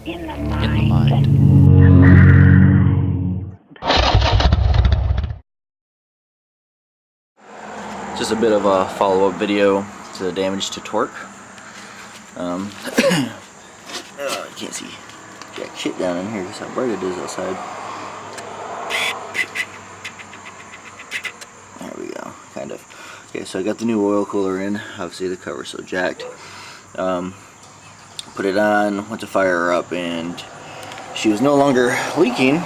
In the mind. Just a bit of a follow-up video to the damage to Twerk. I can't see jack shit down in here because how bright it is outside. There we go, kind of. Okay, so I got the new oil cooler in. Obviously the cover's so jacked. Put it on, went to fire her up, and she was no longer leaking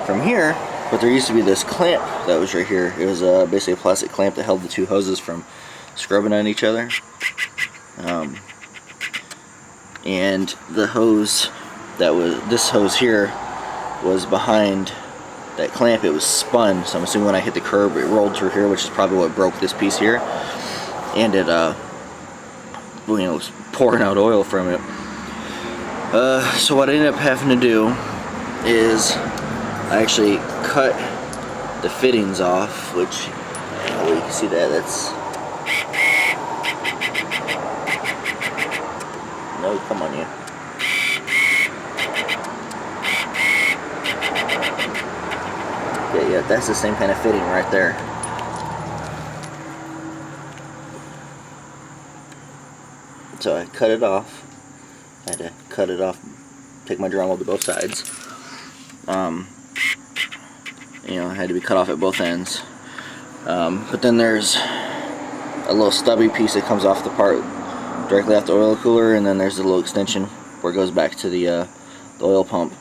from here, but there used to be this clamp that was right here. It was basically a plastic clamp that held the two hoses from scrubbing on each other. And the hose that was, this hose here was behind that clamp. It was spun, so I'm assuming when I hit the curb it rolled through here, which is probably what broke this piece here, and it was pouring out oil from it. So what I ended up having to do is I actually cut the fittings off, which you can see that's no, come on, you. Okay, yeah, that's the same kind of fitting right there. So I cut it off. I had to cut it off, take my Dremel to both sides. You know, it had to be cut off at both ends. But then there's a little stubby piece that comes off the part directly off the oil cooler, and then there's a little extension where it goes back to the oil pump.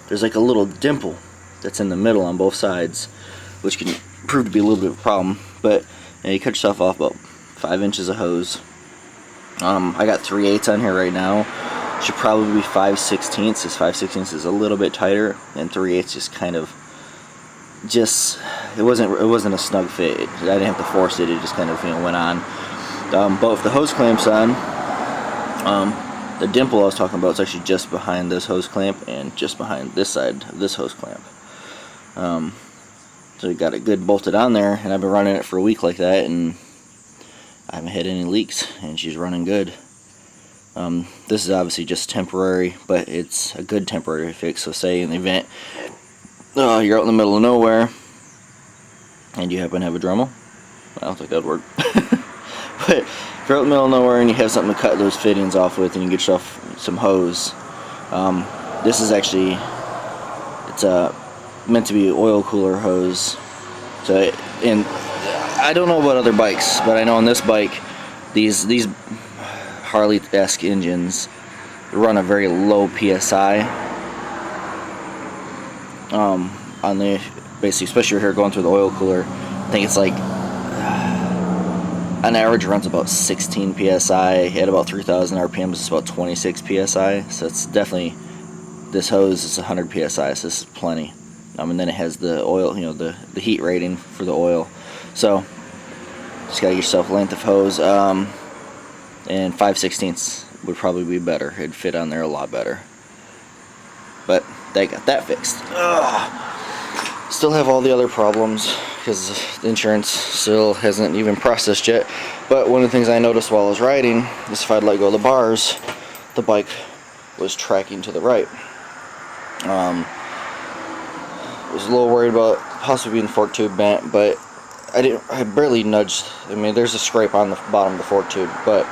There's like a little dimple that's in the middle on both sides, which can prove to be a little bit of a problem. But you know, you cut yourself off about 5 inches of hose. I got 3/8 on here right now. Should probably be 5/16. This 5/16 is a little bit tighter, and 3/8 just kind of it wasn't a snug fit. I didn't have to force it. It just kind of went on. But with the hose clamps on, the dimple I was talking about is actually just behind this hose clamp and just behind this side of this hose clamp. So we got it good bolted on there, and I've been running it for a week like that, and I haven't had any leaks, and she's running good. This is obviously just temporary, but it's a good temporary fix. So say in the event you're out in the middle of nowhere and you happen to have a Dremel, I don't think that would work. But if you're out in the middle of nowhere and you have something to cut those fittings off with, and you can get yourself some hose, this is actually, it's meant to be oil cooler hose. So, and I don't know about other bikes, but I know on this bike, these Harley-esque engines run a very low PSI. On the basically, especially here going through the oil cooler, I think it's like on average runs about 16 PSI. At about 3,000 RPMs, it's about 26 PSI. So it's definitely, this hose is 100 PSI, so this is plenty. And then it has the oil, the heat rating for the oil. So just gotta get yourself a length of hose, and 5/16 would probably be better. It'd fit on there a lot better. But they got that fixed. Still have all the other problems because the insurance still hasn't even processed yet. But one of the things I noticed while I was riding is if I'd let go of the bars, the bike was tracking to the right. I was a little worried about possibly being the fork tube bent, but I barely nudged. I mean, there's a scrape on the bottom of the fork tube, but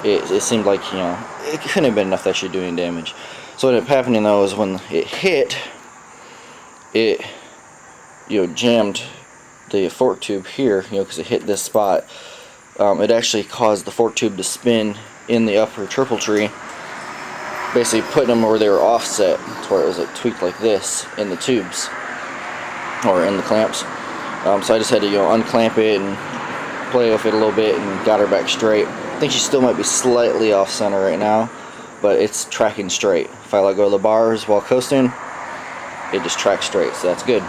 it seemed like, it couldn't have been enough that should do any damage. So what ended up happening though is when it hit, it jammed the fork tube here, because it hit this spot. It actually caused the fork tube to spin in the upper triple tree, basically putting them where they were offset to where it was like tweaked like this in the tubes or in the clamps. So I just had to unclamp it and play with it a little bit and got her back straight. I think she still might be slightly off center right now, but it's tracking straight. If I let go of the bars while coasting, it just tracks straight, so that's good.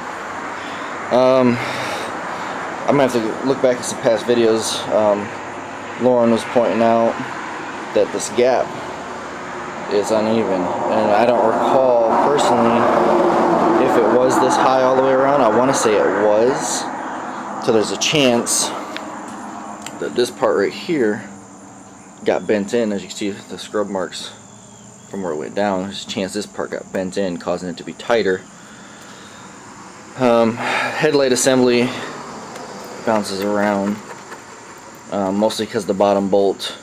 I'm gonna have to look back at some past videos. Lauren was pointing out that this gap is uneven, and I don't recall personally if it was this high all the way around. I want to say it was, so there's a chance that this part right here got bent in. As you can see, the scrub marks from where it went down. There's a chance this part got bent in, causing it to be tighter. Headlight assembly bounces around, mostly because the bottom bolt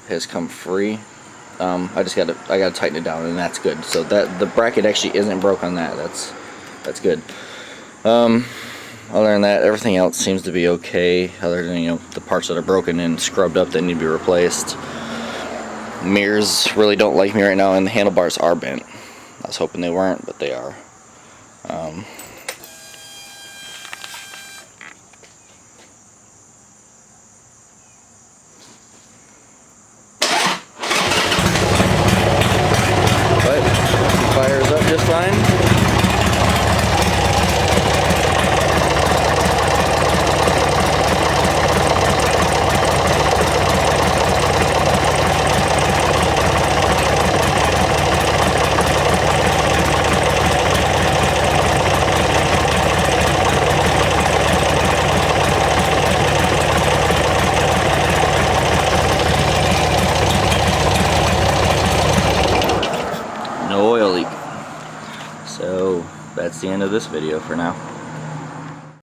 has come free. I gotta tighten it down, and that's good. So that the bracket actually isn't broke on that. That's good. Other than that, everything else seems to be okay. Other than, you know, the parts that are broken and scrubbed up that need to be replaced. Mirrors really don't like me right now, and the handlebars are bent. I was hoping they weren't, but they are. But it fires up just fine. No oil leak. So that's the end of this video for now.